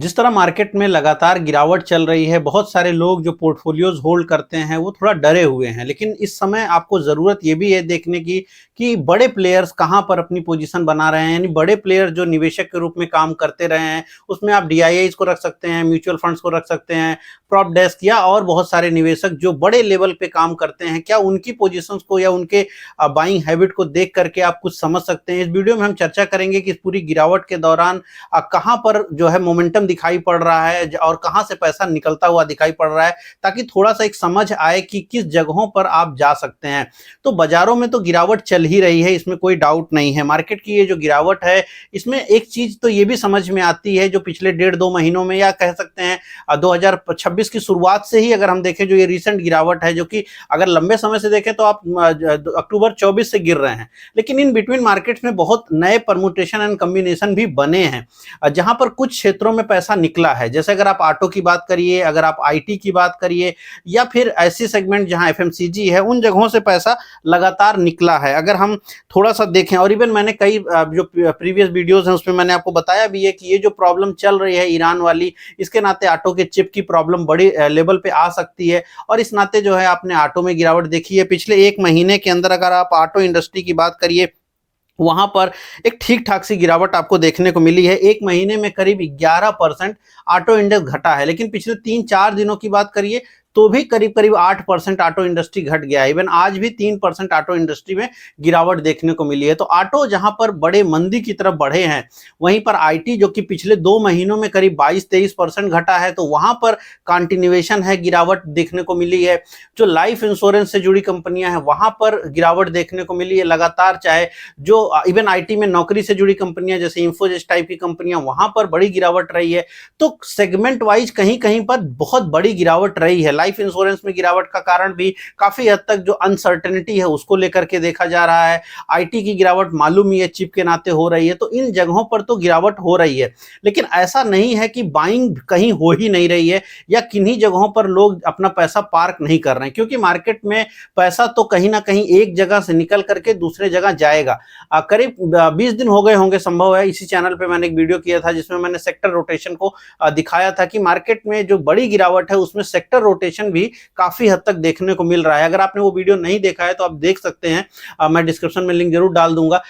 जिस तरह मार्केट में लगातार गिरावट चल रही है, बहुत सारे लोग जो पोर्टफोलियोज होल्ड करते हैं वो थोड़ा डरे हुए हैं। लेकिन इस समय आपको ज़रूरत ये भी है देखने की कि बड़े प्लेयर्स कहाँ पर अपनी पोजीशन बना रहे हैं। यानी बड़े प्लेयर जो निवेशक के रूप में काम करते रहे हैं, उसमें आप डीआईआईज को रख सकते हैं, म्यूचुअल फंड्स को रख सकते हैं, प्रॉप डेस्क या और बहुत सारे निवेशक जो बड़े लेवल पे काम करते हैं। क्या उनकी पोजीशंस को या उनके बाइंग हैबिट को देख करके आप कुछ समझ सकते हैं। इस वीडियो में हम चर्चा करेंगे कि इस पूरी गिरावट के दौरान कहाँ पर जो है मोमेंटम दिखाई पड़ रहा है और कहाँ से पैसा निकलता हुआ दिखाई पड़ रहा है, ताकि थोड़ा सा एक समझ आए कि किस जगहों पर आप जा सकते हैं। तो बाजारों में तो गिरावट चल ही रही है, इसमें कोई डाउट नहीं है। मार्केट की ये जो गिरावट है, इसमें एक चीज तो ये भी समझ में आती है, जो पिछले 1.5-2 महीनों में या कह सकते हैं 2026 की शुरुआत से ही अगर हम देखें, जो ये रिसेंट गिरावट है, जो कि अगर लंबे समय से देखें तो आप अक्टूबर 24 से गिर रहे हैं। लेकिन इन बिटवीन मार्केट्स में बहुत नए परमुटेशन एंड कॉम्बिनेशन भी बने हैं, जहां पर कुछ क्षेत्रों में पैसा निकला है। जैसे अगर आप ऑटो की बात करिए, अगर आप आईटी की बात करिए, या फिर ऐसी सेगमेंट जहां एफएमसीजी है, उन जगहों से पैसा लगातार निकला है। अगर हम थोड़ा सा देखें, और इवन मैंने कई जो प्रीवियस वीडियोस हैं उसमें मैंने आपको बताया भी है कि ये जो प्रॉब्लम चल रही है ईरान वाली, इसके नाते ऑटो के चिप की प्रॉब्लम बड़ी लेवल पे आ सकती है। और इस नाते जो है आपने ऑटो में गिरावट देखी है। पिछले 1 महीने के अंदर अगर आप ऑटो इंडस्ट्री की बात करिए, वहां पर एक ठीक ठाक सी गिरावट आपको देखने को मिली है। 1 महीने में करीब 11% ऑटो इंडेक्स घटा है। लेकिन पिछले 3-4 दिनों की बात करिए तो भी करीब करीब 8% ऑटो इंडस्ट्री घट गया है। इवन आज भी 3% ऑटो इंडस्ट्री में गिरावट देखने को मिली है। तो ऑटो जहां पर बड़े मंदी की तरफ बढ़े हैं, वहीं पर आईटी जो कि पिछले 2 महीनों में करीब 22-23% घटा है, तो वहां पर कंटिन्यूएशन है, गिरावट देखने को मिली है। जो लाइफ इंश्योरेंस से जुड़ी कंपनियां हैं, वहां पर गिरावट देखने को मिली है लगातार। चाहे जो इवन आईटी में नौकरी से जुड़ी कंपनियां जैसे इंफोसिस टाइप की कंपनियां, वहां पर बड़ी गिरावट रही है। तो सेगमेंट वाइज कहीं कहीं पर बहुत बड़ी गिरावट रही है। लाइफ इंश्योरेंस में गिरावट का कारण भी काफी हद तक जो अनसर्टेनिटी है उसको लेकर के देखा जा रहा है। आईटी की गिरावट मालूम ही है, चिप के नाते हो रही है। तो इन जगहों पर तो गिरावट हो रही है, लेकिन ऐसा नहीं है कि बाइंग कहीं हो ही नहीं रही है या किन्हीं जगहों पर लोग अपना पैसा पार्क नहीं कर रहे हैं। क्योंकि मार्केट में पैसा तो कहीं ना कहीं एक जगह से निकल करके दूसरे जगह जाएगा। करीब 20 दिन हो गए होंगे, संभव है। इसी चैनल पे मैंने एक वीडियो किया था जिसमें मैंने सेक्टर रोटेशन को दिखाया था कि मार्केट में जो बड़ी गिरावट है उसमें सेक्टर रोटेशन भी काफी हद तक देखने को मिल रहा है। अगर आपने वो वीडियो नहीं देखा है तो आप देख सकते हैं, मैं डिस्क्रिप्शन में लिंक जरूर डाल दूंगा।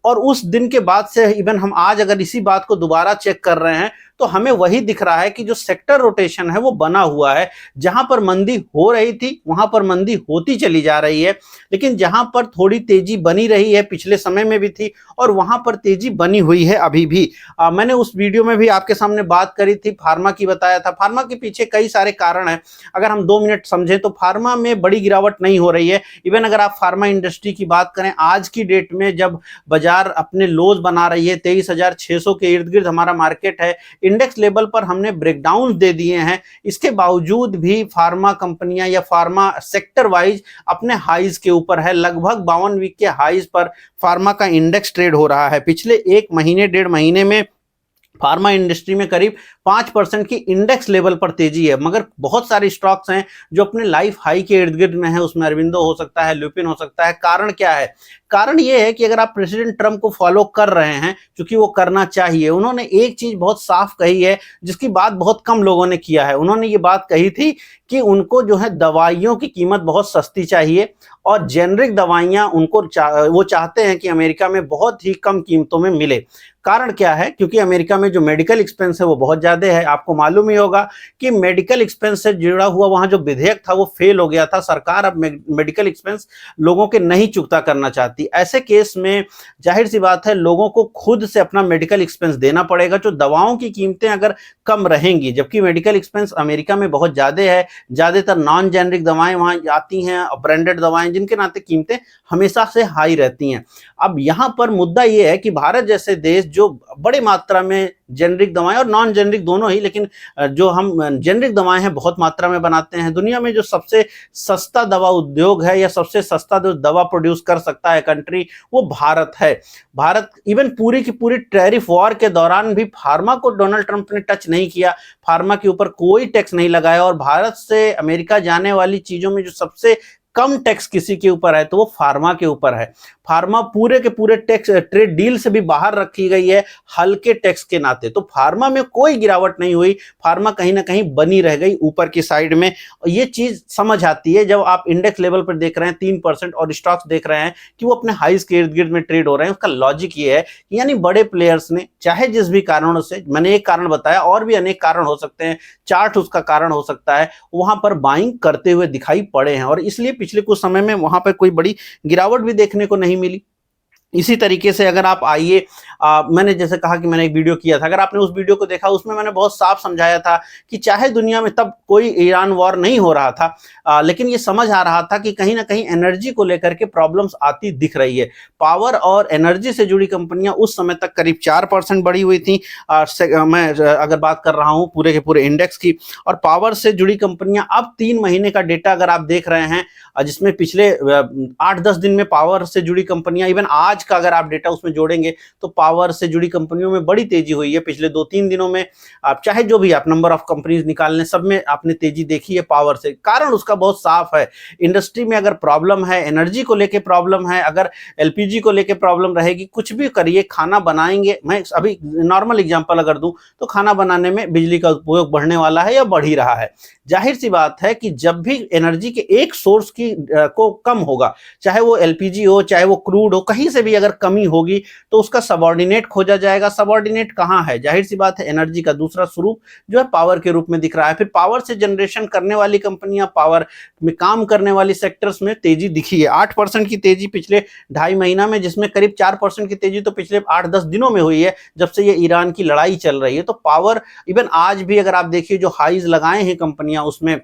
और उस दिन के बाद से इवन हम आज अगर इसी बात को दोबारा चेक कर रहे हैं तो हमें वही दिख रहा है कि जो सेक्टर रोटेशन है वो बना हुआ है। जहां पर मंदी हो रही थी वहां पर मंदी होती चली जा रही है, लेकिन जहां पर थोड़ी तेजी बनी रही है, पिछले समय में भी थी और वहां पर तेजी बनी हुई है अभी भी। मैंने उस वीडियो में भी आपके सामने बात करी थी, फार्मा की बताया था। फार्मा के पीछे कई सारे कारण हैं। अगर हम 2 मिनट समझें तो फार्मा में बड़ी गिरावट नहीं हो रही है। इवन अगर आप फार्मा इंडस्ट्री की बात करें, आज की डेट में जब बाजार अपने लोज बना रही है, 23,600 के इर्द गिर्द हमारा मार्केट है, इंडेक्स लेवल पर हमने ब्रेकडाउन दे दिए हैं, इसके बावजूद भी फार्मा कंपनियां या फार्मा सेक्टर वाइज अपने हाईज के ऊपर है। लगभग 52 वीक के हाईज पर फार्मा का इंडेक्स ट्रेड हो रहा है। पिछले 1 महीने 1.5 महीने में फार्मा इंडस्ट्री में करीब 5% की इंडेक्स लेवल पर तेजी है। मगर बहुत सारे स्टॉक्स हैं जो अपने लाइफ हाई के इर्द गिर्द में है। उसमें अरविंदो हो सकता है, लुपिन हो सकता है। कारण क्या है? कारण यह है कि अगर आप प्रेसिडेंट ट्रंप को फॉलो कर रहे हैं, क्योंकि वो करना चाहिए, उन्होंने एक चीज बहुत साफ कही है जिसकी बात बहुत कम लोगों ने किया है। उन्होंने ये बात कही थी कि उनको जो है दवाइयों की कीमत बहुत सस्ती चाहिए और जेनरिक दवाइयां उनको वो चाहते हैं कि अमेरिका में बहुत ही कम कीमतों में मिले। कारण क्या है? क्योंकि अमेरिका में जो मेडिकल एक्सपेंस है वो बहुत ज्यादा है। आपको मालूम ही होगा कि मेडिकल एक्सपेंस से जुड़ा हुआ वहां जो विधेयक था वो फेल हो गया था। सरकार अब मेडिकल एक्सपेंस लोगों के नहीं चुकता करना चाहती। ऐसे केस में जाहिर सी बात है लोगों को खुद से अपना मेडिकल एक्सपेंस देना पड़ेगा। जो दवाओं की कीमतें अगर कम रहेंगी, जबकि मेडिकल एक्सपेंस अमेरिका में बहुत ज्यादा है, ज्यादातर नॉन जेनरिक दवाएं वहां आती हैं, ब्रांडेड दवाएं, जिनके नाते कीमतें हमेशा से हाई रहती हैं। अब यहां पर मुद्दा यह है कि भारत जैसे देश जो बड़ी मात्रा में जेनरिक दवाएं और नॉन जेनरिक दोनों ही, लेकिन जो हम जेनरिक दवाएं हैं बहुत मात्रा में बनाते हैं। दुनिया में जो सबसे सस्ता दवा उद्योग है या सबसे सस्ता जो दवा प्रोड्यूस कर सकता है कंट्री, वो भारत है। भारत इवन पूरी की पूरी टैरिफ वॉर के दौरान भी फार्मा को डोनाल्ड ट्रंप ने टच नहीं किया, फार्मा के ऊपर कोई टैक्स नहीं लगाया। और भारत से अमेरिका जाने वाली चीजों में जो सबसे कम टैक्स किसी के ऊपर है तो वो फार्मा के ऊपर है। फार्मा पूरे के पूरे टैक्स ट्रेड डील से भी बाहर रखी गई है हल्के टैक्स के नाते, तो फार्मा में कोई गिरावट नहीं हुई, फार्मा कहीं ना कहीं बनी रह गई ऊपर की साइड में। ये चीज समझ आती है जब आप इंडेक्स लेवल पर देख रहे हैं 3% और स्टॉक्स देख रहे हैं कि वो अपने हाईज के इर्द गिर्द में ट्रेड हो रहे हैं। उसका लॉजिक ये है कि यानी बड़े प्लेयर्स ने चाहे जिस भी कारणों से, मैंने एक कारण बताया और भी अनेक कारण हो सकते हैं, चार्ट उसका कारण हो सकता है, वहां पर बाइंग करते हुए दिखाई पड़े हैं और इसलिए पिछले कुछ समय में वहां पर कोई बड़ी गिरावट भी देखने को नहीं मिली। इसी तरीके से अगर आप आइए, मैंने जैसे कहा कि मैंने एक वीडियो किया था, अगर आपने उस वीडियो को देखा उसमें मैंने बहुत साफ समझाया था कि चाहे दुनिया में तब कोई ईरान वॉर नहीं हो रहा था, लेकिन ये समझ आ रहा था कि कहीं ना कहीं एनर्जी को लेकर के प्रॉब्लम्स आती दिख रही है। पावर और एनर्जी से जुड़ी कंपनियां उस समय तक करीब 4% बढ़ी हुई थी। मैं अगर बात कर रहा हूं पूरे के पूरे इंडेक्स की, और पावर से जुड़ी कंपनियां अब 3 महीने का डेटा अगर आप देख रहे हैं, जिसमें पिछले 8-10 दिन में पावर से जुड़ी कंपनियां, इवन आज का अगर आप डेटा उसमें जोड़ेंगे तो पावर से जुड़ी कंपनियों में बड़ी तेजी हुई है पिछले 2-3 दिनों में। आप चाहे जो भी आप नंबर ऑफ कंपनीज निकाल लें, सब में आपने तेजी देखी है पावर से। कारण उसका बहुत साफ है, इंडस्ट्री में अगर प्रॉब्लम है, एनर्जी को लेके प्रॉब्लम है, अगर एलपीजी को लेके प्रॉब्लम रहेगी, कुछ भी करिए, खाना बनाएंगे, मैं अभी नॉर्मल एग्जांपल अगर दूं तो खाना बनाने में बिजली का उपयोग बढ़ने वाला है या बढ़ ही रहा है। जाहिर सी बात है कि जब भी एनर्जी के एक सोर्स की को कम होगा, चाहे वो एलपीजी हो, चाहे वो क्रूड हो, कहीं से भी अगर कमी होगी तो उसका सबऑर्डिनेट खोजा जाएगा। सबऑर्डिनेट कहाँ है? जाहिर सी बात है एनर्जी का दूसरा स्वरूप जो है पावर के रूप में दिख रहा है। फिर पावर से जनरेशन करने वाली कंपनियां, पावर में काम करने वाली सेक्टर्स में तेजी दिखी है। 8% की तेजी पिछले 2.5 महीना में, जिसमें करीब 4% की तेजी तो पिछले 8-10 दिनों में हुई है जब से ये ईरान की लड़ाई चल रही है। तो पावर इवन आज भी अगर आप देखिए जो हाईज लगाए हैं कंपनियां, उसमें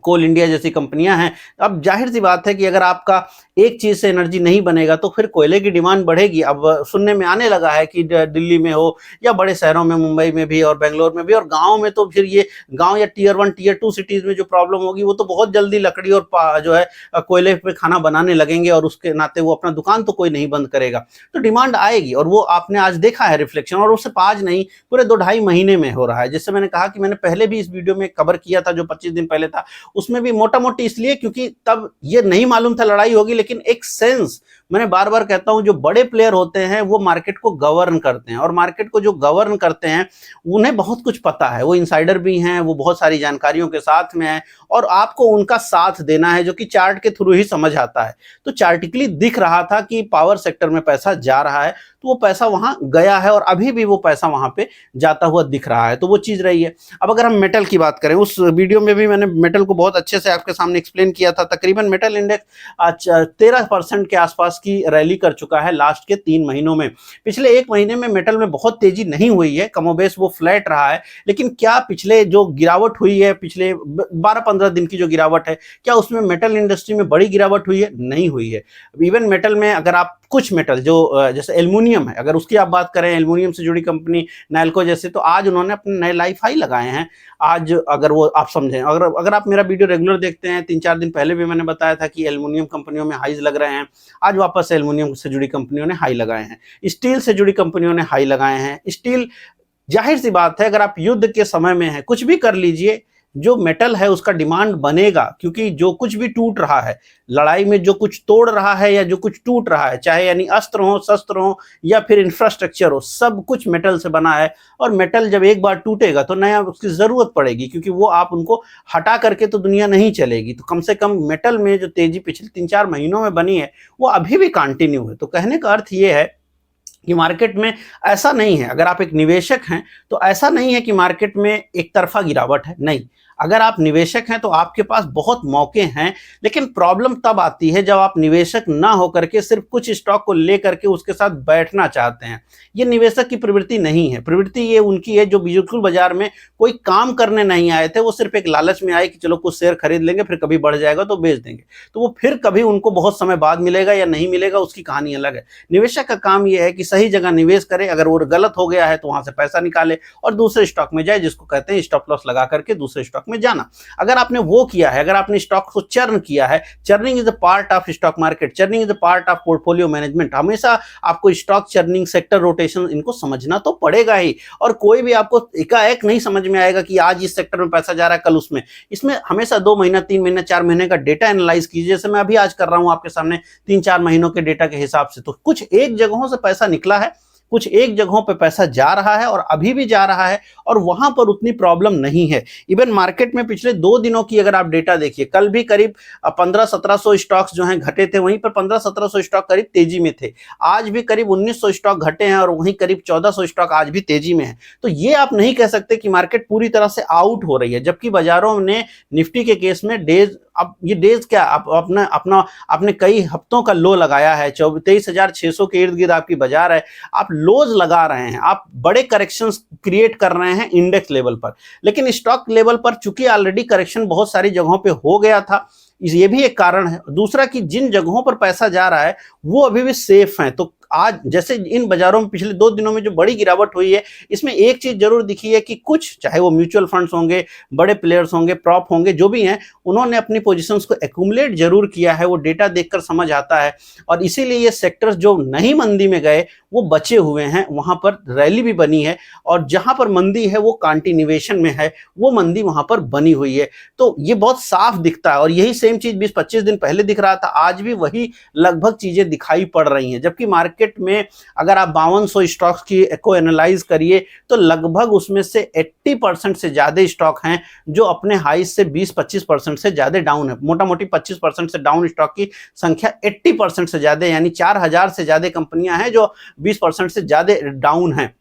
कोल इंडिया जैसी कंपनियां हैं। अब जाहिर सी बात है कि अगर आपका एक चीज से एनर्जी नहीं बनेगा तो फिर कोयले की डिमांड बढ़ेगी। अब सुनने में आने लगा है कि दिल्ली में हो या बड़े शहरों में, मुंबई में भी और बेंगलोर में भी, और गांव में तो फिर ये गांव या टीयर 1 टीयर 2 सिटीज में जो प्रॉब्लम होगी वो तो बहुत जल्दी लकड़ी और जो है कोयले पे खाना बनाने लगेंगे और उसके नाते वो अपना दुकान तो कोई नहीं बंद करेगा। तो डिमांड आएगी और वो आपने आज देखा है रिफ्लेक्शन, और उससे 5 नहीं पूरे 2-2.5 महीने में हो रहा है। जिससे मैंने कहा कि मैंने पहले भी इस वीडियो में कवर किया था जो 25 दिन पहले था, उसमें भी मोटा मोटी इसलिए क्योंकि तब ये नहीं मालूम था लड़ाई होगी, लेकिन एक सेंस, मैंने बार बार कहता हूं, जो बड़े प्लेयर होते हैं वो मार्केट को गवर्न करते हैं, और मार्केट को जो गवर्न करते हैं उन्हें बहुत कुछ पता है, वो इनसाइडर भी हैं, वो बहुत सारी जानकारियों के साथ में है, और आपको उनका साथ देना है जो कि चार्ट के थ्रू ही समझ आता है। तो चार्टिकली दिख रहा था कि पावर सेक्टर में पैसा जा रहा है, तो वो पैसा वहां गया है और अभी भी वो पैसा वहां पे जाता हुआ दिख रहा है, तो वो चीज रही है। अब अगर हम मेटल की बात करें, उस वीडियो में भी मैंने मेटल को बहुत अच्छे से आपके सामने एक्सप्लेन किया था। तकरीबन मेटल इंडेक्स आज 13% के आसपास की रैली कर चुका है लास्ट के 3 महीनों में। पिछले 1 महीने में मेटल में बहुत तेजी नहीं हुई है, कमोबेश वो फ्लैट रहा है, लेकिन क्या पिछले जो गिरावट हुई है, पिछले 12-15 दिन की जो गिरावट है, क्या उसमें मेटल इंडस्ट्री में बड़ी गिरावट हुई है? नहीं हुई है। इवन मेटल में अगर आप कुछ मेटल जो जैसे एल्युमिनियम है, अगर उसकी आप बात करें, एल्युमिनियम से जुड़ी कंपनी नैल्को जैसे, तो आज उन्होंने अपने नए लाइफ हाई लगाए हैं। आज अगर वो आप समझें, अगर आप मेरा वीडियो रेगुलर देखते हैं, 3-4 दिन पहले भी मैंने बताया था कि एल्युमिनियम कंपनियों में हाईज लग रहे हैं। आज वापस से एल्युमिनियम से जुड़ी कंपनियों ने हाई लगाए हैं, स्टील से जुड़ी कंपनियों ने हाई लगाए हैं। स्टील, जाहिर सी बात है, अगर आप युद्ध के समय में है, कुछ भी कर लीजिए, जो मेटल है उसका डिमांड बनेगा, क्योंकि जो कुछ भी टूट रहा है लड़ाई में, जो कुछ तोड़ रहा है या जो कुछ टूट रहा है, चाहे यानी अस्त्र हो, शस्त्र हो या फिर इंफ्रास्ट्रक्चर हो, सब कुछ मेटल से बना है। और मेटल जब एक बार टूटेगा तो नया उसकी जरूरत पड़ेगी, क्योंकि वो आप उनको हटा करके तो दुनिया नहीं चलेगी। तो कम से कम मेटल में जो तेजी पिछले 3-4 महीनों में बनी है वो अभी भी कंटिन्यू है। तो कहने का अर्थ ये है कि मार्केट में ऐसा नहीं है, अगर आप एक निवेशक हैं तो ऐसा नहीं है कि मार्केट में एक तरफा गिरावट है, नहीं। अगर आप निवेशक हैं तो आपके पास बहुत मौके हैं, लेकिन प्रॉब्लम तब आती है जब आप निवेशक ना होकर के सिर्फ कुछ स्टॉक को लेकर के उसके साथ बैठना चाहते हैं। ये निवेशक की प्रवृत्ति नहीं है। प्रवृत्ति ये उनकी है जो बिल्कुल बाजार में कोई काम करने नहीं आए थे, वो सिर्फ एक लालच में आए कि चलो कुछ शेयर खरीद लेंगे, फिर कभी बढ़ जाएगा तो बेच देंगे, तो वो फिर कभी उनको बहुत समय बाद मिलेगा या नहीं मिलेगा, उसकी कहानी अलग है। निवेशक का काम यह है कि सही जगह निवेश करे, अगर वो गलत हो गया है तो वहां से पैसा निकाले और दूसरे स्टॉक में जाए, जिसको कहते हैं स्टॉप लॉस लगा करके दूसरे स्टॉक स्टॉक में जाना। अगर आपने वो किया है, अगर आपने स्टॉक को चर्न किया है, churning is a part of stock market, churning is a part of portfolio management. हमेशा आपको स्टॉक चर्निंग, सेक्टर रोटेशन, इनको समझना तो पड़ेगा ही। और कोई भी आपको एकाएक नहीं समझ में आएगा कि आज इस सेक्टर में पैसा जा रहा है, कल उसमें। इसमें हमेशा 2 महीना, 3 महीना, 4 महीने का डेटा एनालाइज कीजिए, जैसे मैं अभी आज कर रहा हूं आपके सामने 3-4 महीनों के डेटा के हिसाब से। तो कुछ एक जगहों से पैसा निकला है, कुछ एक जगहों पे पैसा जा रहा है और अभी भी जा रहा है, और वहां पर उतनी प्रॉब्लम नहीं है। इवन मार्केट में पिछले 2 दिनों की अगर आप डेटा देखिए, कल भी करीब 1500-1700 स्टॉक्स जो हैं घटे थे, वहीं पर 1500-1700 स्टॉक करीब तेजी में थे। आज भी करीब 1900 स्टॉक घटे हैं और वहीं करीब 1400 स्टॉक आज भी तेजी में है। तो ये आप नहीं कह सकते कि मार्केट पूरी तरह से आउट हो रही है, जबकि बाजारों ने निफ्टी के केस में डेज, अब ये डेज क्या, आपने कई हफ्तों का लो लगाया है, 23,600 के इर्द गिर्द आपकी बाजार है, आप लोज लगा रहे हैं, आप बड़े करेक्शंस क्रिएट कर रहे हैं इंडेक्स लेवल पर। लेकिन स्टॉक लेवल पर चूंकि ऑलरेडी करेक्शन बहुत सारी जगहों पे हो गया था, ये भी एक कारण है। दूसरा कि जिन जगहों पर पैसा जा रहा है वो अभी भी सेफ हैं। तो आज जैसे इन बाजारों में पिछले 2 दिनों में जो बड़ी गिरावट हुई है, इसमें एक चीज जरूर दिखी है कि कुछ, चाहे वो म्यूचुअल फंड्स होंगे, बड़े प्लेयर्स होंगे, प्रॉप होंगे, जो भी हैं, उन्होंने अपनी पोजीशंस को एक्यूमुलेट जरूर किया है। वो डेटा देखकर समझ आता है, और इसीलिए ये सेक्टर्स जो नहीं मंदी में गए वो बचे हुए हैं, वहां पर रैली भी बनी है, और जहां पर मंदी है वो कंटिन्यूएशन में है, वो मंदी वहां पर बनी हुई है। तो ये बहुत साफ दिखता है, और यही सेम चीज 20-25 दिन पहले दिख रहा था, आज भी वही लगभग चीजें दिखाई पड़ रही हैं। जबकि मार्केट में अगर आप 5200 स्टॉक्स की को एनालाइज करिए तो लगभग उसमें से 80% से ज्यादा स्टॉक हैं जो अपने हाई से 20-25% से ज्यादा डाउन है। मोटा मोटी 25% से डाउन स्टॉक की संख्या 80% से ज्यादा, यानी 4000 से ज्यादा कंपनियां हैं जो 20% से ज्यादा डाउन हैं।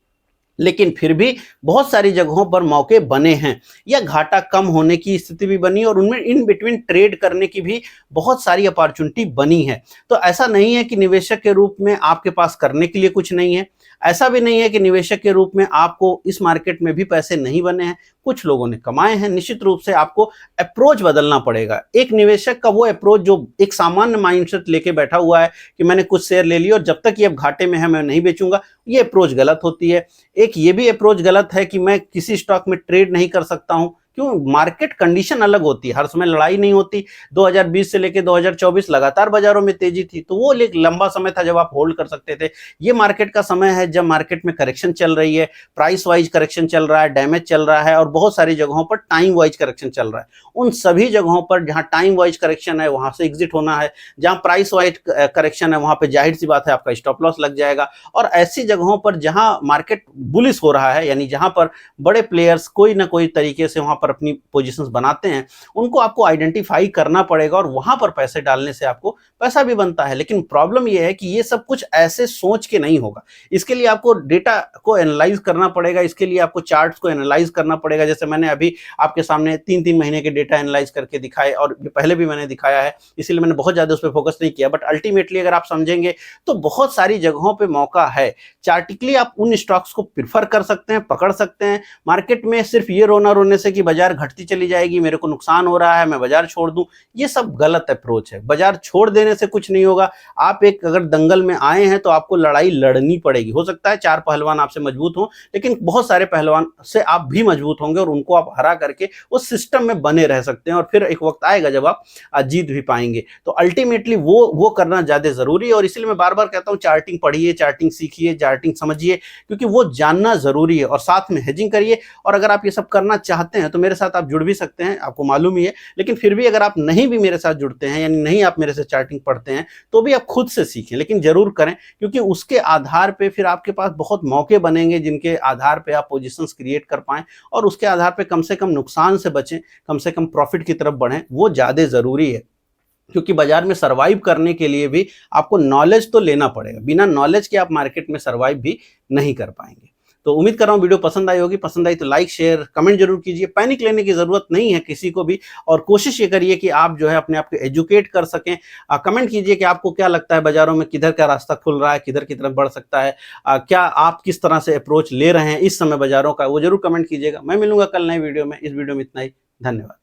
लेकिन फिर भी बहुत सारी जगहों पर मौके बने हैं, या घाटा कम होने की स्थिति भी बनी, और उनमें इन बिटवीन ट्रेड करने की भी बहुत सारी अपॉर्चुनिटी बनी है। तो ऐसा नहीं है कि निवेशक के रूप में आपके पास करने के लिए कुछ नहीं है, ऐसा भी नहीं है कि निवेशक के रूप में आपको इस मार्केट में भी पैसे नहीं बने हैं, कुछ लोगों ने कमाए हैं। निश्चित रूप से आपको अप्रोच बदलना पड़ेगा। एक निवेशक का वो अप्रोच जो एक सामान्य माइंडसेट लेके बैठा हुआ है कि मैंने कुछ शेयर ले लिया और जब तक ये अब घाटे में है मैं नहीं बेचूंगा, ये अप्रोच गलत होती है। एक ये भी अप्रोच गलत है कि मैं किसी स्टॉक में ट्रेड नहीं कर सकता हूं, क्यों? मार्केट कंडीशन अलग होती है, हर समय लड़ाई नहीं होती। 2020 से लेकर 2024 लगातार बाजारों में तेजी थी, तो वो एक लंबा समय था जब आप होल्ड कर सकते थे। ये मार्केट का समय है जब मार्केट में करेक्शन चल रही है, प्राइस वाइज करेक्शन चल रहा है, डैमेज चल रहा है, और बहुत सारी जगहों पर टाइम वाइज करेक्शन चल रहा है। उन सभी जगहों पर जहां टाइम वाइज करेक्शन है वहां से एग्जिट होना है, जहां प्राइस वाइज करेक्शन है वहां पर जाहिर सी बात है आपका स्टॉप लॉस लग जाएगा। और ऐसी जगहों पर जहां मार्केट बुलिश हो रहा है, यानी जहां पर बड़े प्लेयर्स कोई ना कोई तरीके से वहां पर अपनी पोजीशंस बनाते हैं, उनको आपको आइडेंटिफाई करना पड़ेगा, और वहां पर पैसे डालने से आपको पैसा भी बनता है। लेकिन प्रॉब्लम यह है कि ये सब कुछ ऐसे सोच के नहीं होगा। इसके लिए आपको डेटा को एनालाइज करना पड़ेगा, इसके लिए आपको चार्ट्स को एनालाइज करना पड़ेगा। जैसे मैंने अभी आपके सामने 3-3 महीने के डेटा एनालाइज करके दिखाए, और पहले भी मैंने दिखाया है, इसीलिए मैंने बहुत ज्यादा उस पर फोकस नहीं किया। बट अल्टीमेटली अगर आप समझेंगे तो बहुत सारी जगहों पर मौका है। चार्टिकली आप उन स्टॉक्स को प्रिफर कर सकते हैं, पकड़ सकते हैं। मार्केट में सिर्फ ये रोना रोने से कि बाजार घटती चली जाएगी, मेरे को नुकसान हो रहा है, मैं बाजार छोड़ दूं, ये सब गलत अप्रोच है। बाजार छोड़ देने से कुछ नहीं होगा। आप एक अगर दंगल में आए हैं तो आपको लड़ाई लड़नी पड़ेगी। हो सकता है 4 पहलवान आपसे मजबूत हों, लेकिन बहुत सारे पहलवान से आप भी मजबूत होंगे, और उनको आप हरा करके उस सिस्टम में बने रह सकते हैं, और फिर एक वक्त आएगा जब आप जीत भी पाएंगे। तो अल्टीमेटली वो करना ज्यादा जरूरी है। और इसलिए मैं बार बार कहता हूं, चार्टिंग पढ़िए, चार्टिंग सीखिए, चार्टिंग समझिए, क्योंकि वो जानना जरूरी है। और साथ में हेजिंग करिए। और अगर आप ये सब करना चाहते हैं तो मेरे साथ आप जुड़ भी सकते हैं, आपको मालूम ही है। लेकिन फिर भी अगर आप नहीं भी मेरे साथ जुड़ते हैं, यानी नहीं आप मेरे से चार्टिंग पढ़ते हैं, तो भी आप खुद से सीखें, लेकिन जरूर करें, क्योंकि उसके आधार पे फिर आपके पास बहुत मौके बनेंगे जिनके आधार पे आप पोजीशंस क्रिएट कर पाएं, और उसके आधार पे कम से कम नुकसान से बचें, कम से कम प्रॉफिट की तरफ बढ़ें। वो ज्यादा जरूरी है, क्योंकि बाजार में सरवाइव करने के लिए भी आपको नॉलेज तो लेना पड़ेगा। बिना नॉलेज के आप मार्केट में सरवाइव भी नहीं कर पाएंगे। तो उम्मीद कर रहा हूँ वीडियो पसंद आई होगी। पसंद आई तो लाइक शेयर कमेंट जरूर कीजिए। पैनिक लेने की जरूरत नहीं है किसी को भी, और कोशिश ये करिए कि आप जो है अपने आप को एजुकेट कर सकें। कमेंट कीजिए कि आपको क्या लगता है बाजारों में किधर का रास्ता खुल रहा है, किधर की तरफ बढ़ सकता है, क्या आप किस तरह से अप्रोच ले रहे हैं इस समय बाजारों का, वो जरूर कमेंट कीजिएगा। मैं मिलूंगा कल नए वीडियो में। इस वीडियो में इतना ही, धन्यवाद।